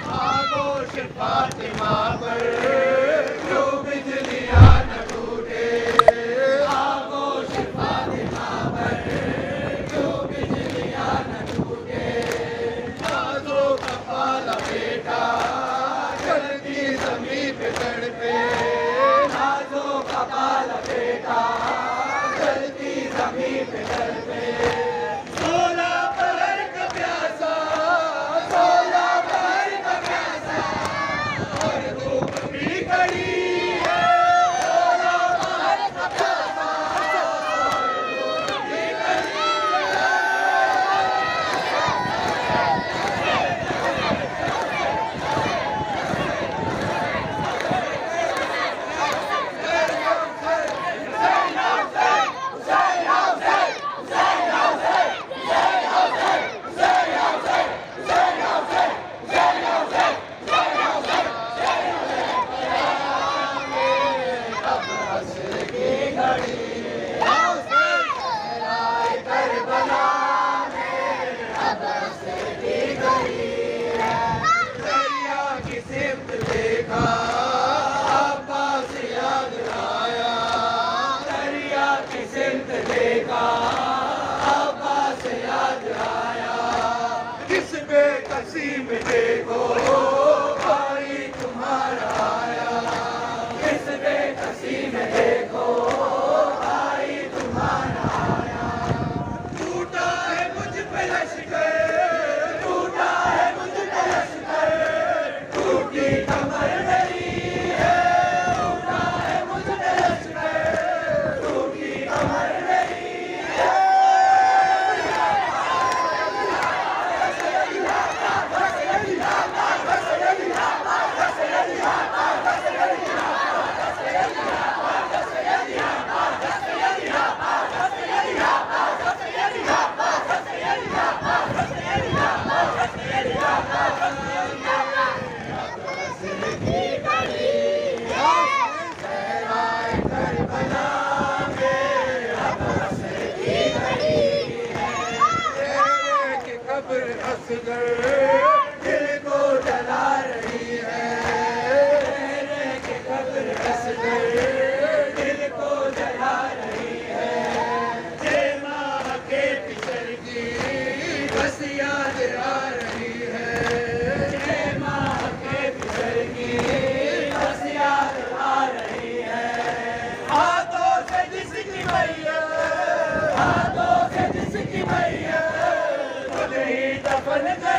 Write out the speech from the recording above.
खामोश फातिमा पर जो बिजलियां न टूटे, खामोश फातिमा पर जो बिजलियां न टूटे। नाज़ो कपाला बेटा जलती ज़मीं पे तड़पे, नाज़ो कपाला बेटा जलती ज़मीं पे तड़पे। कसीम देखो भाई तुम्हारा आया, किस बेकसीम देखो भाई तुम्हारा आया। टूटा है मुझ पे लश्कर, टूटा है मुझ पे लश्कर, टूटी कमर मेरी है, टूटा है मुझ पे लश्कर, टूटी कमर मेरी है। दिल को जला रही है, कि कब्र असगर दिल को जला रही है। जे माँ के पितर की बस याद आ रही है, जे माँ के पितर की बस याद आ रही है। हाथों से जिसकी मैया, हाथों से जिसकी मैया खुद ही दफन कर